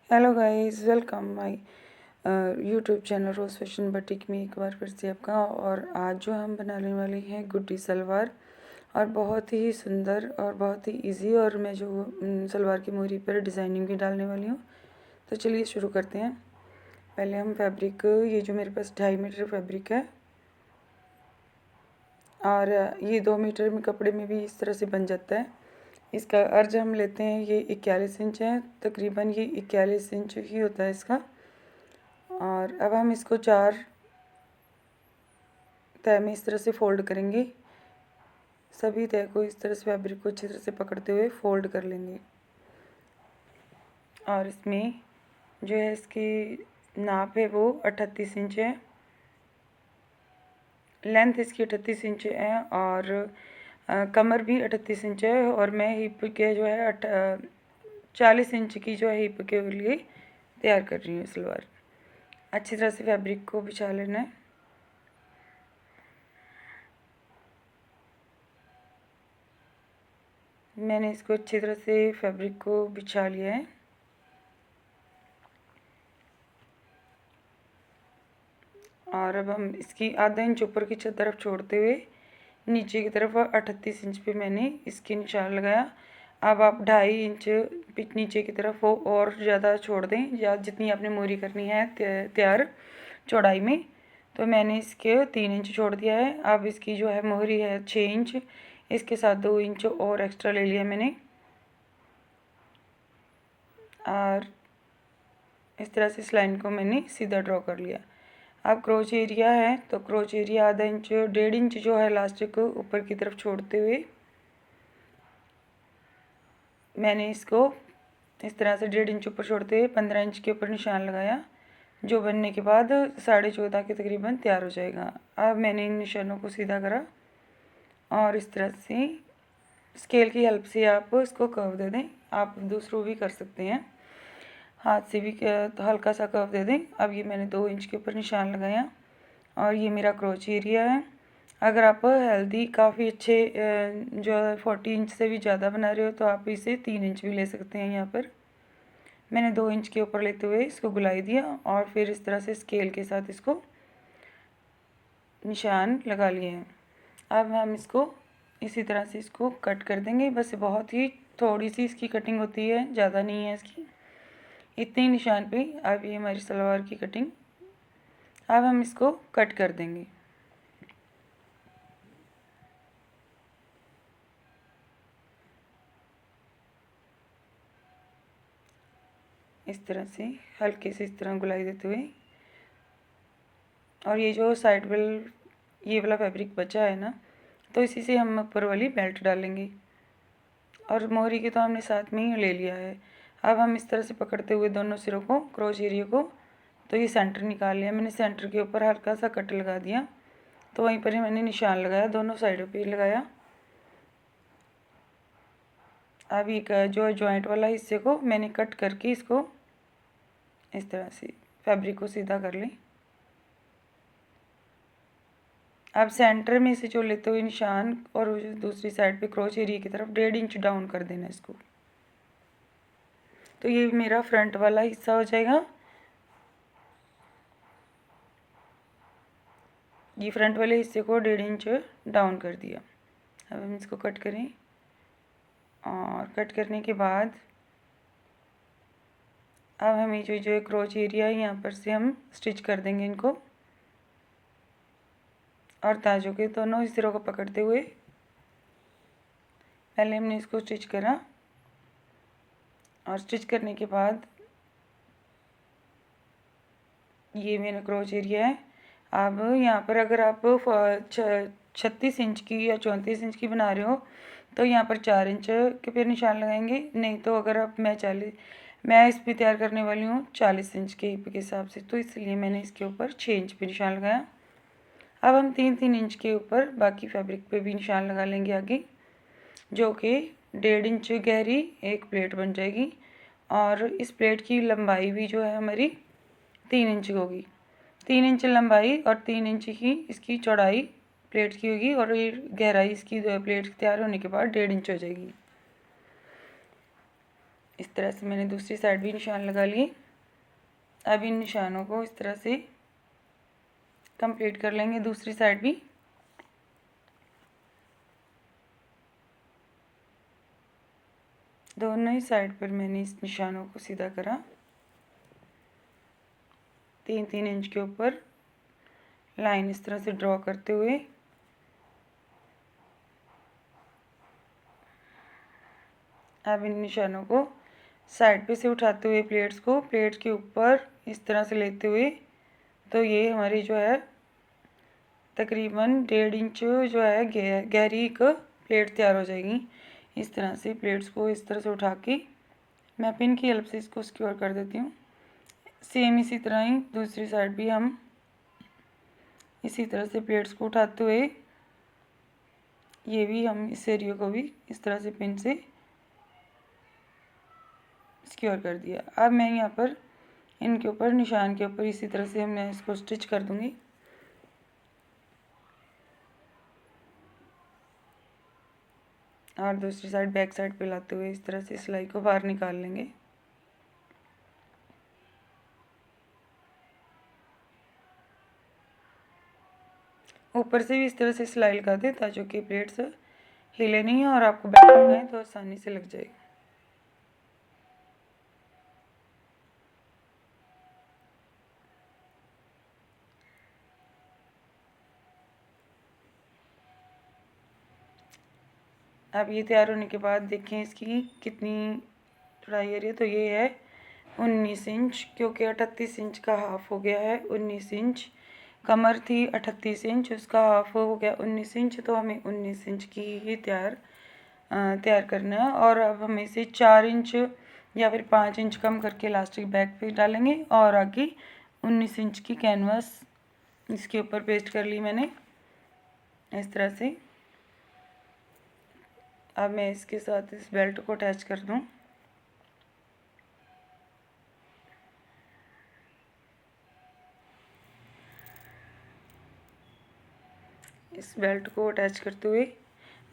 Hello guys, welcome my YouTube channel rose fashion boutique में एक बार फिर से आपका। और आज जो हम बनाने वाले हैं गुड्डी सलवार, और बहुत ही सुंदर और बहुत ही इजी। और मैं जो सलवार की मोहरी पर डिज़ाइनिंग भी डालने वाली हूँ। तो चलिए शुरू करते हैं। पहले हम फैब्रिक, ये जो मेरे पास 2.5 मीटर फैब्रिक है, और ये 2 मीटर में कपड़े में भी इस तरह से बन जाता है। इसका अर्ज हम लेते हैं, ये 41 इंच है, तकरीबन ये 41 इंच ही होता है इसका। और अब हम इसको 4 तह में इस तरह से फ़ोल्ड करेंगे। सभी तह को इस तरह से फैब्रिक को अच्छी तरह से पकड़ते हुए फ़ोल्ड कर लेंगे। और इसमें जो है इसकी नाप है वो 38 इंच है, लेंथ इसकी 38 इंच है, और कमर भी 38 इंच है। और मैं हिप के जो है 40 इंच की जो है हिप के लिए तैयार कर रही हूँ सलवार। अच्छी तरह से फैब्रिक को बिछा लेना है। मैंने इसको अच्छी तरह से फैब्रिक को बिछा लिया है। और अब हम इसकी आधा इंच ऊपर की तरफ छोड़ते हुए नीचे की तरफ 38 इंच पे मैंने इसके निशान लगाया। अब आप 2.5 इंच नीचे की तरफ वो और ज़्यादा छोड़ दें, या जितनी आपने मोहरी करनी है तैयार चौड़ाई में। तो मैंने इसके 3 इंच छोड़ दिया है। अब इसकी जो है मोहरी है 6 इंच, इसके साथ 2 इंच और एक्स्ट्रा ले लिया मैंने। और इस तरह से इस लाइन को मैंने सीधा ड्रॉ कर लिया। अब क्रोच एरिया है, तो क्रोच एरिया आधा इंच 1.5 इंच जो है इलास्टिक को ऊपर की तरफ छोड़ते हुए मैंने इसको इस तरह से 1.5 इंच ऊपर छोड़ते हुए 15 इंच के ऊपर निशान लगाया, जो बनने के बाद 14.5 के तकरीबन तैयार हो जाएगा। अब मैंने इन निशानों को सीधा करा, और इस तरह से स्केल की हेल्प से आप इसको कर्व दे दें। आप दूसरों भी कर सकते हैं, हाथ से भी हल्का सा कर्व दे दें। अब ये मैंने 2 इंच के ऊपर निशान लगाया, और ये मेरा क्रोच एरिया है। अगर आप हेल्दी काफ़ी अच्छे जो 40 इंच से भी ज़्यादा बना रहे हो, तो आप इसे 3 इंच भी ले सकते हैं। यहाँ पर मैंने 2 इंच के ऊपर लेते हुए इसको गुलाई दिया, और फिर इस तरह से स्केल के साथ इसको निशान लगा लिए हैं। अब हम इसको इसी तरह से इसको कट कर देंगे। बस बहुत ही थोड़ी सी इसकी कटिंग होती है, ज़्यादा नहीं है इसकी, इतने ही निशान पे। अब ये हमारी सलवार की कटिंग, अब हम इसको कट कर देंगे। इस तरह से हल्के से इस तरह गुलाई देते हुए, और ये जो साइड वेल ये वाला फैब्रिक बचा है ना, तो इसी से हम ऊपर वाली बेल्ट डालेंगे। और मोहरी की तो हमने साथ में ही ले लिया है। अब हम इस तरह से पकड़ते हुए दोनों सिरों को, क्रोच एरिया को, तो ये सेंटर निकाल लिया मैंने। सेंटर के ऊपर हल्का सा कट लगा दिया, तो वहीं पर ही मैंने निशान लगाया, दोनों साइडों पे लगाया। अब ये जो जॉइंट वाला हिस्से को मैंने कट करके इसको इस तरह से फैब्रिक को सीधा कर लें। अब सेंटर में से जो लेते हुए निशान, और दूसरी साइड पे क्रोच एरिया की तरफ 1.5 इंच डाउन कर देना इसको। तो ये मेरा फ्रंट वाला हिस्सा हो जाएगा। ये फ्रंट वाले हिस्से को 1.5 इंच डाउन कर दिया। अब हम इसको कट करें, और कट करने के बाद अब हम ये जो क्रोच एरिया है यहाँ पर से हम स्टिच कर देंगे इनको। और ताजों के दोनों सिरों को पकड़ते हुए पहले हमने इसको स्टिच करा, और स्टिच करने के बाद ये मेरा क्रोच एरिया है। अब यहाँ पर अगर आप 36 इंच की या 34 इंच की बना रहे हो, तो यहाँ पर 4 इंच के फिर निशान लगाएंगे। नहीं तो अगर आप मैं इस पर तैयार करने वाली हूँ 40 इंच के हिप के हिसाब से, तो इसलिए मैंने इसके ऊपर 6 इंच पे निशान लगाया। अब हम 3-3 इंच के ऊपर बाकी फैब्रिक पे भी निशान लगा लेंगे आगे, जो कि 1.5 इंच गहरी एक प्लेट बन जाएगी। और इस प्लेट की लंबाई भी जो है हमारी 3 इंच होगी। 3 इंच लंबाई और 3 इंच ही इसकी चौड़ाई प्लेट की होगी, और ये गहराई इसकी प्लेट तैयार होने के बाद 1.5 इंच हो जाएगी। इस तरह से मैंने दूसरी साइड भी निशान लगा लिए। अब इन निशानों को इस तरह से कंप्लीट कर लेंगे दूसरी साइड भी। दोनों ही साइड पर मैंने इस निशानों को सीधा करा। 3-3 इंच के ऊपर लाइन इस तरह से ड्रॉ करते हुए अब इन निशानों को साइड पे से उठाते हुए प्लेट्स के ऊपर इस तरह से लेते हुए, तो ये हमारी जो है तकरीबन 1.5 इंच जो है गहरी एक प्लेट तैयार हो जाएगी। इस तरह से प्लेट्स को इस तरह से उठा के मैं पिन की हेल्प से इसको सिक्योर कर देती हूँ। सेम इसी तरह ही दूसरी साइड भी हम इसी तरह से प्लेट्स को उठाते हुए ये भी हम इस एरिया को भी इस तरह से पिन से सिक्योर कर दिया। अब मैं यहाँ पर इनके ऊपर निशान के ऊपर इसी तरह से मैं इसको स्टिच कर दूँगी। और दूसरी साइड बैक साइड पे लाते हुए इस तरह से सिलाई को बाहर निकाल लेंगे। ऊपर से भी इस तरह से सिलाई लगा दें ताकि कि प्लेट्स हिले नहीं और आपको बैक लगाएं तो आसानी से लग जाएगी। अब ये तैयार होने के बाद देखें इसकी कितनी चौड़ाई आ रही है। तो ये है 19 इंच, क्योंकि 38 इंच का हाफ हो गया है 19 इंच। कमर थी 38 इंच, उसका हाफ हो गया 19 इंच, तो हमें 19 इंच की ही तैयार करना है। और अब हम इसे 4 इंच या फिर 5 इंच कम करके इलास्टिक बैक पे डालेंगे और आगे 19 इंच की कैनवास इसके ऊपर पेस्ट कर ली मैंने इस तरह से। अब मैं इसके साथ इस बेल्ट को अटैच कर दूं। इस बेल्ट को अटैच करते हुए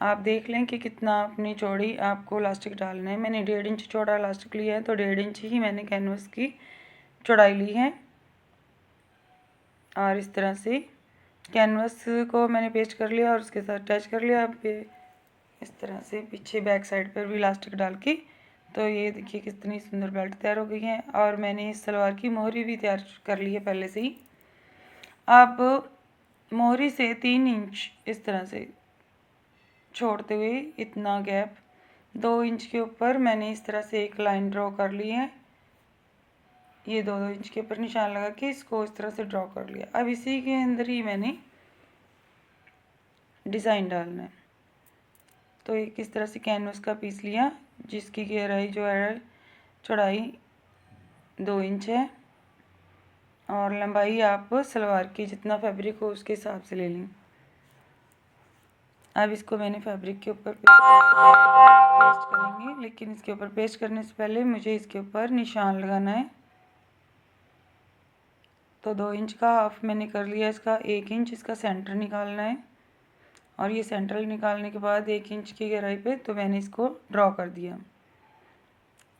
आप देख लें कि कितना अपनी चौड़ी आपको इलास्टिक डालना है। मैंने 1.5 इंच चौड़ा इलास्टिक लिया है, तो 1.5 इंच ही मैंने कैनवस की चौड़ाई ली है। और इस तरह से कैनवस को मैंने पेस्ट कर लिया और उसके साथ अटैच कर लिया। अब इस तरह से पीछे बैक साइड पर भी इलास्टिक डाल के, तो ये देखिए कितनी सुंदर बेल्ट तैयार हो गई है। और मैंने इस सलवार की मोहरी भी तैयार कर ली है पहले से ही। अब मोहरी से 3 इंच इस तरह से छोड़ते हुए इतना गैप 2 इंच के ऊपर मैंने इस तरह से एक लाइन ड्रॉ कर ली है। ये 2-2 इंच के ऊपर निशान लगा के इसको इस तरह से ड्रॉ कर लिया। अब इसी के अंदर ही मैंने डिज़ाइन डालना है। तो एक इस तरह से कैनवस का पीस लिया जिसकी गहराई जो है चौड़ाई 2 इंच है और लंबाई आप सलवार की जितना फैब्रिक हो उसके हिसाब से ले लें। अब इसको मैंने फैब्रिक के ऊपर पेस्ट करेंगे, लेकिन इसके ऊपर पेस्ट करने से पहले मुझे इसके ऊपर निशान लगाना है। तो 2 इंच का हाफ मैंने कर लिया, इसका 1 इंच इसका सेंटर निकालना है। और ये सेंटर निकालने के बाद 1 इंच की गहराई पे तो मैंने इसको ड्रॉ कर दिया।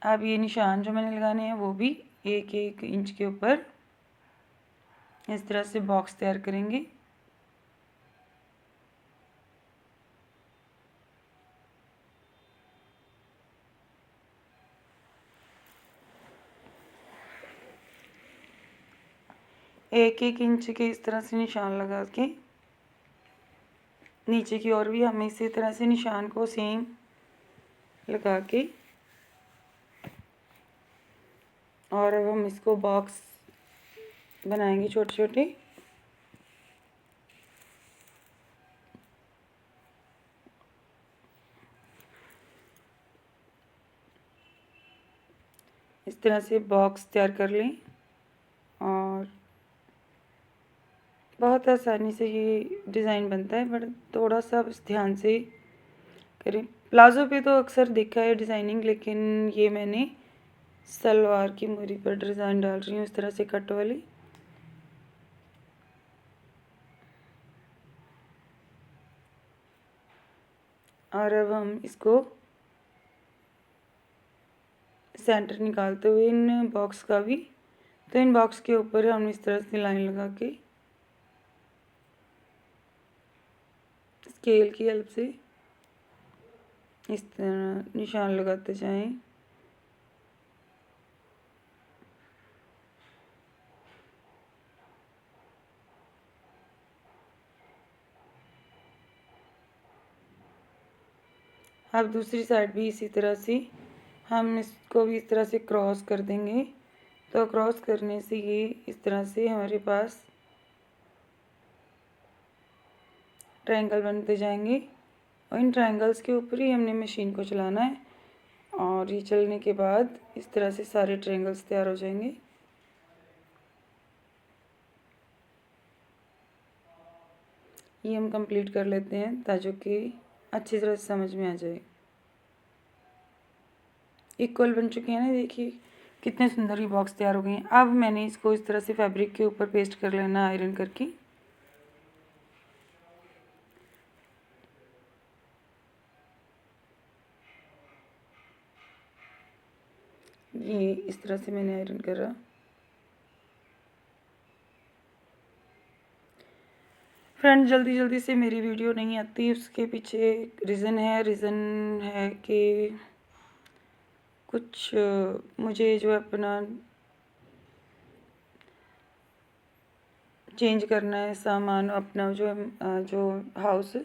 अब ये निशान जो मैंने लगाने हैं वो भी 1-1 इंच के ऊपर इस तरह से बॉक्स तैयार करेंगे। एक एक इंच के इस तरह से निशान लगा के नीचे की ओर भी हम इसी तरह से निशान को सेम लगा के और अब हम इसको बॉक्स बनाएंगे छोटे छोटे। इस तरह से बॉक्स तैयार कर लें और बहुत आसानी से ये डिज़ाइन बनता है, बट थोड़ा सा बस ध्यान से करें। प्लाज़ो पे तो अक्सर देखा है डिज़ाइनिंग, लेकिन ये मैंने सलवार की मोहरी पर डिज़ाइन डाल रही हूँ इस तरह से कट वाली। और अब हम इसको सेंटर निकालते हुए इन बॉक्स का भी, तो इन बॉक्स के ऊपर हम इस तरह से लाइन लगा के स्केल की हेल्प से इस तरह निशान लगाते जाएं। अब दूसरी साइड भी इसी तरह से हम इसको भी इस तरह से क्रॉस कर देंगे। तो क्रॉस करने से ये इस तरह से हमारे पास ट्रायंगल बनते जाएंगे और इन ट्रायंगल्स के ऊपर ही हमने मशीन को चलाना है और ये चलने के बाद इस तरह से सारे ट्रायंगल्स तैयार हो जाएंगे। ये हम कंप्लीट कर लेते हैं ताकि कि अच्छी तरह से समझ में आ जाए। इक्वल बन चुके हैं ना, देखिए कितने सुंदर ये बॉक्स तैयार हो गए हैं। अब मैंने इसको इस तरह से फैब्रिक के ऊपर पेस्ट कर लेना आयरन करके। ये इस तरह से मैंने आयरन करा। फ्रेंड, जल्दी जल्दी से मेरी वीडियो नहीं आती, उसके पीछे रीज़न है कि कुछ मुझे जो अपना चेंज करना है सामान अपना, जो हाउस,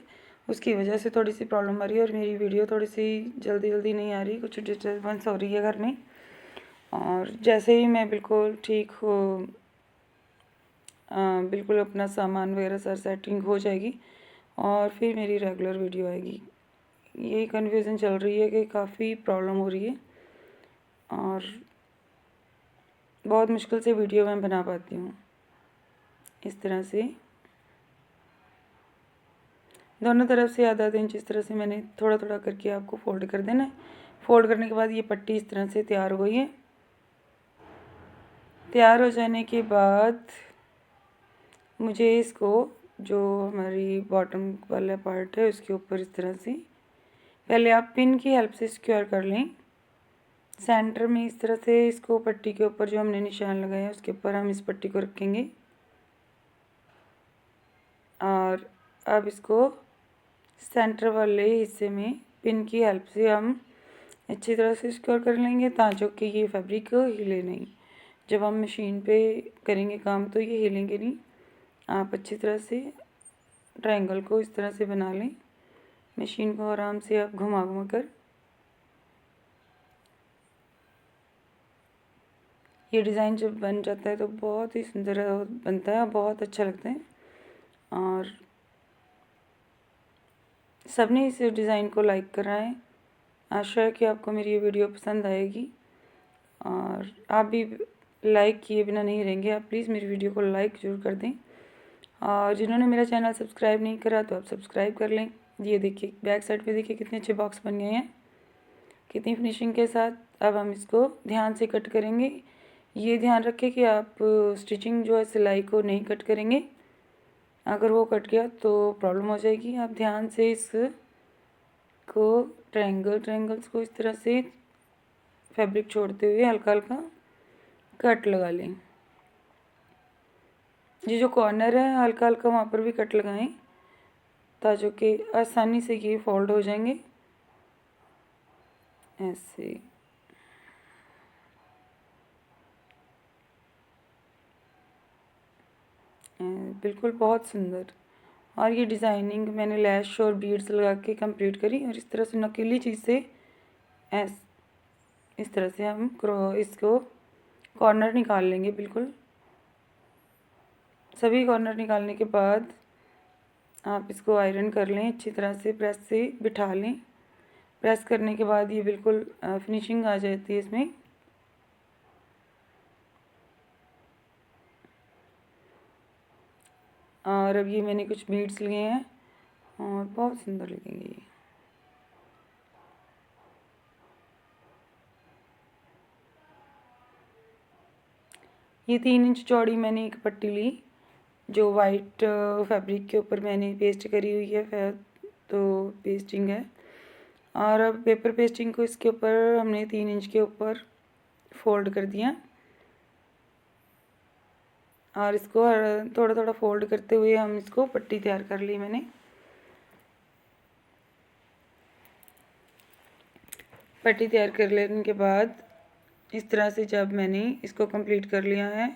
उसकी वजह से थोड़ी सी प्रॉब्लम आ रही है और मेरी वीडियो थोड़ी सी जल्दी जल्दी नहीं आ रही, कुछ डिस्टर्बेंस हो रही है घर में। और जैसे ही मैं बिल्कुल ठीक हो बिल्कुल अपना सामान वगैरह सर सेटिंग हो जाएगी और फिर मेरी रेगुलर वीडियो आएगी। यही कन्फ्यूज़न चल रही है कि काफ़ी प्रॉब्लम हो रही है और बहुत मुश्किल से वीडियो मैं बना पाती हूँ। इस तरह से दोनों तरफ से आधा इंच इस तरह से मैंने थोड़ा थोड़ा करके आपको फोल्ड कर देना है। फोल्ड करने के बाद ये पट्टी इस तरह से तैयार हो गई है। तैयार हो जाने के बाद मुझे इसको, जो हमारी बॉटम वाला पार्ट है, उसके ऊपर इस तरह से पहले आप पिन की हेल्प से सिक्योर कर लें। सेंटर में इस तरह से इसको पट्टी के ऊपर जो हमने निशान लगाया है उसके ऊपर हम इस पट्टी को रखेंगे और अब इसको सेंटर वाले हिस्से में पिन की हेल्प से हम अच्छी तरह से सिक्योर कर लेंगे ताकि कि ये फैब्रिक हिले नहीं। जब हम मशीन पे करेंगे काम तो ये हिलेंगे नहीं। आप अच्छी तरह से ट्रायंगल को इस तरह से बना लें। मशीन को आराम से आप घुमा घुमा कर ये डिज़ाइन जब बन जाता है तो बहुत ही सुंदर बनता है, बहुत अच्छा लगता है और सबने इस डिज़ाइन को लाइक करा है। आशा है कि आपको मेरी ये वीडियो पसंद आएगी और आप भी लाइक किए बिना नहीं रहेंगे। आप प्लीज़ मेरी वीडियो को लाइक ज़रूर कर दें और जिन्होंने मेरा चैनल सब्सक्राइब नहीं करा तो आप सब्सक्राइब कर लें। ये देखिए बैक साइड पे देखिए कितने अच्छे बॉक्स बन गए हैं, कितनी फिनिशिंग के साथ। अब हम इसको ध्यान से कट करेंगे। ये ध्यान रखें कि आप स्टिचिंग जो है सिलाई को नहीं कट करेंगे, अगर वो कट गया तो प्रॉब्लम हो जाएगी। आप ध्यान से इसको ट्रायंगल्स को इस तरह से फैब्रिक छोड़ते हुए हल्का हल्का कट लगा लें। ये जो कॉर्नर है हल्का हल्का वहाँ पर भी कट लगाएं ताकि कि आसानी से ये फोल्ड हो जाएंगे ऐसे। बिल्कुल बहुत सुंदर। और ये डिज़ाइनिंग मैंने लैश और बीड्स लगा के कंप्लीट करी और इस तरह से नकीली चीज़ से इस तरह से हम इसको कॉर्नर निकाल लेंगे। बिल्कुल सभी कॉर्नर निकालने के बाद आप इसको आयरन कर लें, अच्छी तरह से प्रेस से बिठा लें। प्रेस करने के बाद ये बिल्कुल फिनिशिंग आ जाती है इसमें। और अब ये मैंने कुछ बीड्स लिए हैं और बहुत सुंदर लगेंगे ये 3 इंच चौड़ी मैंने एक पट्टी ली जो वाइट फैब्रिक के ऊपर मैंने पेस्ट करी हुई है, तो पेस्टिंग है। और अब पेपर पेस्टिंग को इसके ऊपर हमने 3 इंच के ऊपर फोल्ड कर दिया और इसको थोड़ा थोड़ा फोल्ड करते हुए हम इसको पट्टी तैयार कर ली मैंने। पट्टी तैयार कर लेने के बाद इस तरह से जब मैंने इसको कंप्लीट कर लिया है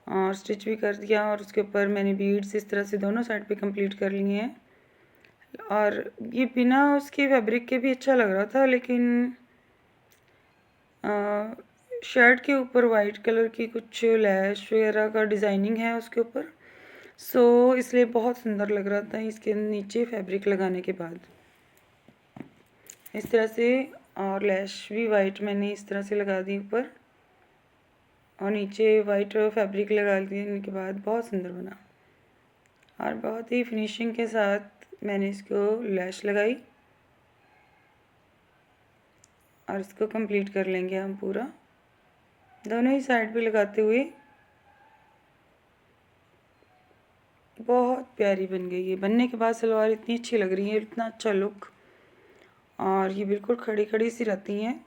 और स्टिच भी कर दिया और उसके ऊपर मैंने बीड्स इस तरह से दोनों साइड पे कंप्लीट कर लिए हैं और ये बिना उसके फैब्रिक के भी अच्छा लग रहा था, लेकिन शर्ट के ऊपर वाइट कलर की कुछ लैश वगैरह का डिज़ाइनिंग है उसके ऊपर, सो इसलिए बहुत सुंदर लग रहा था इसके नीचे फैब्रिक लगाने के बाद इस तरह से। और लैश भी वाइट मैंने इस तरह से लगा दी ऊपर और नीचे वाइट फैब्रिक लगा देने के बाद बहुत सुंदर बना और बहुत ही फिनिशिंग के साथ मैंने इसको लैश लगाई और इसको कंप्लीट कर लेंगे हम पूरा दोनों ही साइड पे लगाते हुए। बहुत प्यारी बन गई है। बनने के बाद सलवार इतनी अच्छी लग रही है, इतना अच्छा लुक, और ये बिल्कुल खड़ी खड़ी सी रहती हैं।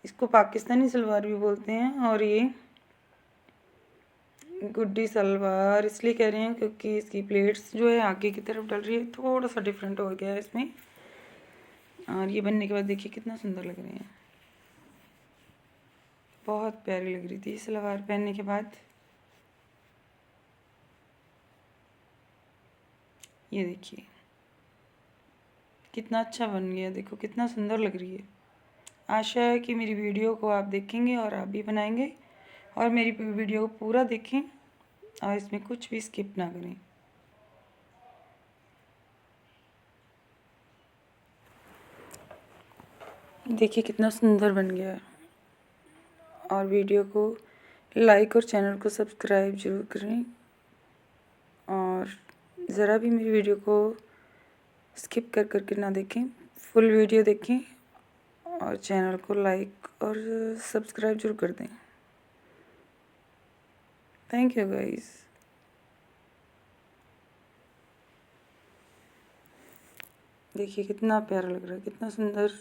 इसको पाकिस्तानी सलवार भी बोलते हैं और ये गुड्डी सलवार इसलिए कह रहे हैं क्योंकि इसकी प्लेट्स जो है आगे की तरफ डल रही है, थोड़ा सा डिफरेंट हो गया है इसमें। और ये बनने के बाद देखिए कितना सुंदर लग रहे हैं, बहुत प्यारी लग रही थी सलवार पहनने के बाद। ये देखिए कितना अच्छा बन गया, देखो कितना सुंदर लग रही है। आशा है कि मेरी वीडियो को आप देखेंगे और आप भी बनाएंगे और मेरी वीडियो को पूरा देखें और इसमें कुछ भी स्किप ना करें। देखिए कितना सुंदर बन गया है। और वीडियो को लाइक और चैनल को सब्सक्राइब जरूर करें और ज़रा भी मेरी वीडियो को स्किप कर करके ना देखें, फुल वीडियो देखें और चैनल को लाइक और सब्सक्राइब जरूर कर दें। Thank you guys. देखिए कितना प्यारा लग रहा है, कितना सुंदर